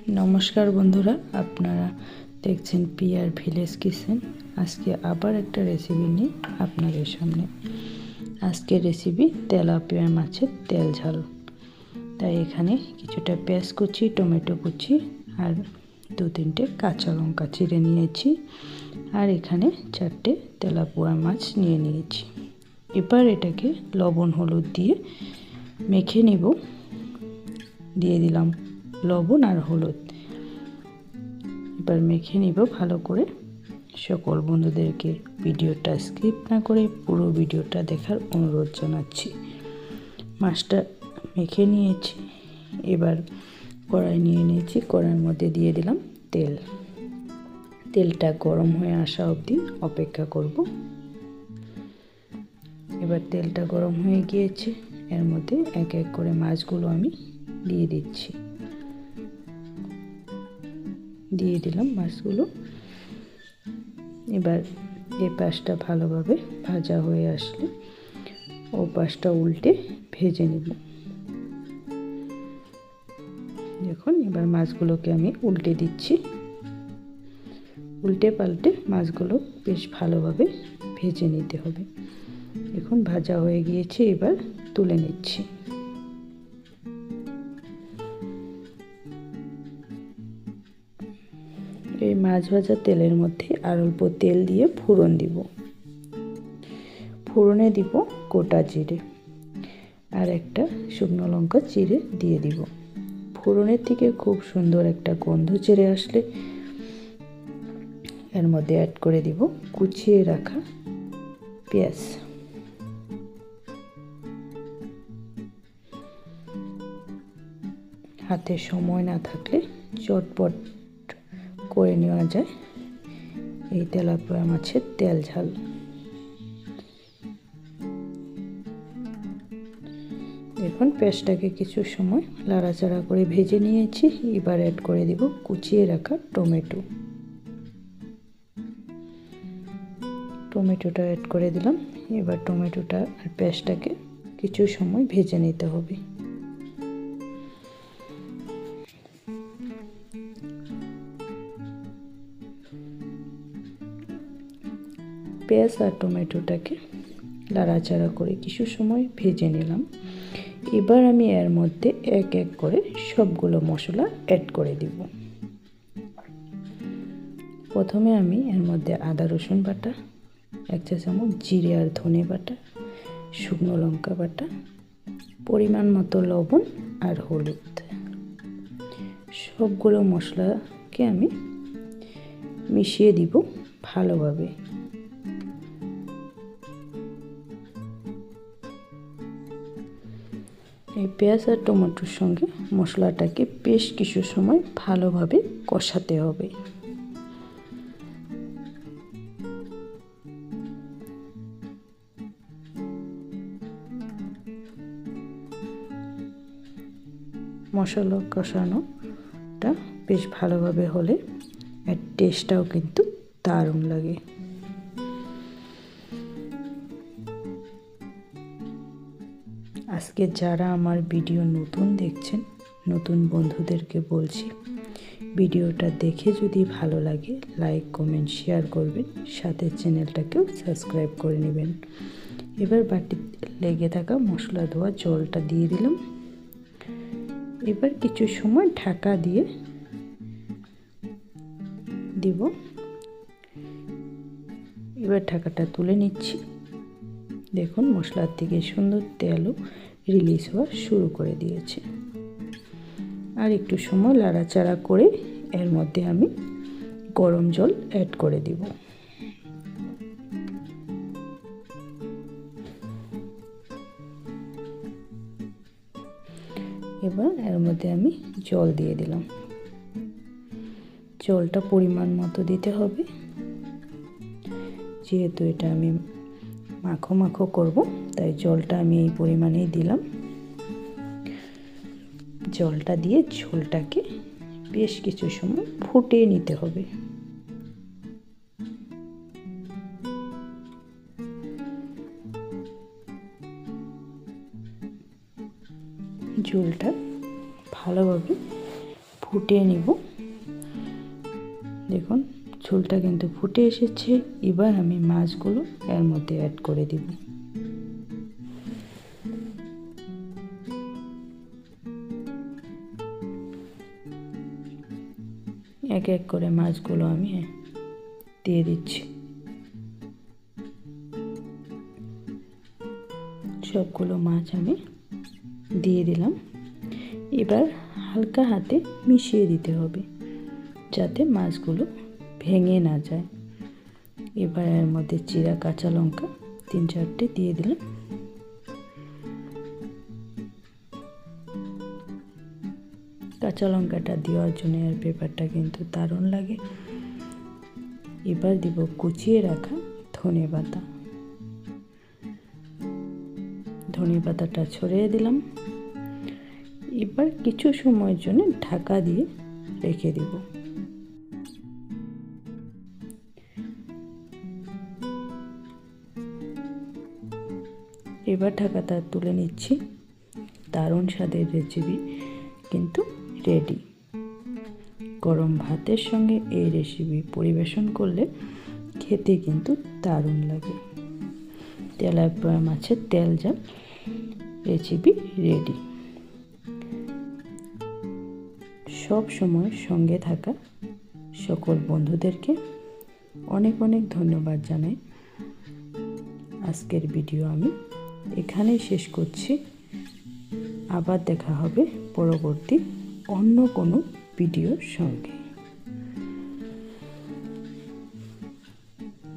नमस्कार बंधुरा आपनारा देखছেন পিয়ার ভিলেজ किचेन। आज के आबार एक रेसिपि निये आपनादेर सामने। आज के रेसिपि तेलापिया माछेर तेल झाल। ताई एखाने किछुटा पेঁয়াজ कुचि, टमेटो कुचि और दो तीनटे काँचा लंका चिरे निয়েছি और एखाने चारटे तेलापिया माछ निये निয়েছি। एबार एटाके लवण हलुद दिए मेखे निब। दिए दिलाम लवण और हलुद। एबार मेखे निब भालो करे। सकल बंधुदेरके भिडियोटा स्किप ना करे पुरो भिडियोटा देखार अनुरोध जानाच्छि। माछटा मेखे निয়েছি। एबार कड़ाई निये निয়েছি। कड़ाइर मध्य दिए दिलाम तेल। तेलटा गरम हये आसा अब्दि अपेक्षा करब। एबार तेलटा गरम हये गिয়েছে। एर मध्य एक एक करे माछगुलो आमि दिए दिচ্ছি। दिए दिलाम माछगुलो। एबार এই পাশটা ভালোভাবে ভাজা হয়ে আসলে ও পাশটা উল্টে ভেজে নিব। দেখুন এবার মাছগুলোকে আমি উল্টে দিচ্ছি। উল্টে পাল্টে মাছগুলো বেশ ভালোভাবে ভেজে নিতে হবে। এখন ভাজা হয়ে গিয়েছে, এবার তুলে নিচ্ছি। এই মাছ ভাজা তেলের মধ্যে আর অল্প তেল দিয়ে ফোড়ন দিব। ফোড়নে দিব গোটা জিরে আর একটা শুকনো লঙ্কা চিরে দিয়ে দিব। ফোড়নের থেকে খুব সুন্দর একটা গন্ধ ছেড়ে আসলে এর মধ্যে অ্যাড করে দিব কুচিয়ে রাখা পেঁয়াজ। হাতে সময় না থাকলে চটপট করে নেওয়া যায় এই তেলাপিয়া মাছের তেল ঝাল। দেখুন পেঁয়াজটাকে কিছু সময় লাড়াচাড়া করে ভেজে নিয়েছি। এবার অ্যাড করে দিব কুচিয়ে রাখা টমেটো। টমেটোটা অ্যাড করে দিলাম। এবার টমেটোটা আর পেঁয়াজটাকে কিছু সময় ভেজে নিতে হবে। পেঁয়াজ আর টমেটোটাকে লাড়াচাড়া করে কিছু সময় ভেজে নিলাম। এবার আমি এর মধ্যে এক এক করে সবগুলো মশলা অ্যাড করে দিব। প্রথমে আমি এর মধ্যে আদা রসুন বাটা, এক চা চামচ জিরে আর ধনে বাটা, শুকনো লঙ্কা বাটা, পরিমাণ মতো লবণ আর হলুদ, সবগুলো মশলাকে আমি মিশিয়ে দিব ভালোভাবে। এই পেঁয়াজ আর টমেটোর সঙ্গে মশলাটাকে বেশ কিছু সময় ভালোভাবে কষাতে হবে। মশলা কষানোটা বেশ ভালোভাবে হলে এর টেস্টটাও কিন্তু দারুণ লাগে। আজকে যারা আমার ভিডিও নতুন দেখছেন, নতুন বন্ধুদেরকে বলছি ভিডিওটা দেখে যদি ভালো লাগে লাইক কমেন্ট শেয়ার করবেন, সাথে চ্যানেলটাকেও সাবস্ক্রাইব করে নেবেন। এবার বাটি লেগে থাকা মশলা ধোয়া জলটা দিয়ে দিলাম। এবার কিছু সময় ঢাকা দিয়ে দিব। এবার ঢাকাটা তুলে নিচ্ছি। দেখুন মশলার থেকে সুন্দর তেলও রিলিজ হওয়া শুরু করে দিয়েছে। আর একটু সময় লাড়াচাড়া করে এর মধ্যে আমি গরম জল অ্যাড করে দিব। এবার এর মধ্যে আমি জল দিয়ে দিলাম। জলটা পরিমাণ মতো দিতে হবে, যেহেতু এটা আমি মাখো মাখো করব তাই জলটা আমি এই পরিমাণেই দিলাম। জলটা দিয়ে ঝোলটাকে বেশ কিছু সময় ফুটিয়ে নিতে হবে। ঝোলটা ভালোভাবে ফুটিয়ে নিব। দেখুন ঝোলটা কিন্তু ফুটে এসেছে। এবার আমি মাছগুলো এর মধ্যে অ্যাড করে দিব। এক এক করে মাছগুলো আমি দিয়ে দিচ্ছি। সবগুলো মাছ আমি দিয়ে দিলাম। এবার হালকা হাতে মিশিয়ে দিতে হবে যাতে মাছগুলো ভেঙে না যায়। এবার এর মধ্যে চিরা কাঁচা লঙ্কা 3-4টে দিয়ে দিলাম। কাঁচা লঙ্কাটা দেওয়ার জন্য এর ব্যাপারটা কিন্তু দারুণ লাগে। এবার দিব কুচিয়ে রাখা ধনেপাতা। ধনেপাতাটা ছড়িয়ে দিলাম। এবার কিছু সময়ের জন্য ঢাকা দিয়ে রেখে দিব। এবার ঢাকাটা তুলে নিচ্ছি। দারুণ স্বাদের রেসিপি কিন্তু রেডি। গরম ভাতের সঙ্গে এই রেসিপি পরিবেশন করলে খেতে কিন্তু দারুণ লাগে। তেলাপিয়া মাছের তেল ঝাল রেসিপি রেডি। সব সময় সঙ্গে থাকা সকল বন্ধুদেরকে অনেক অনেক ধন্যবাদ জানাই। আজকের ভিডিও আমি এখানেই শেষ করছি। আবার দেখা হবে পরবর্তী অন্য কোনো ভিডিওর সঙ্গে।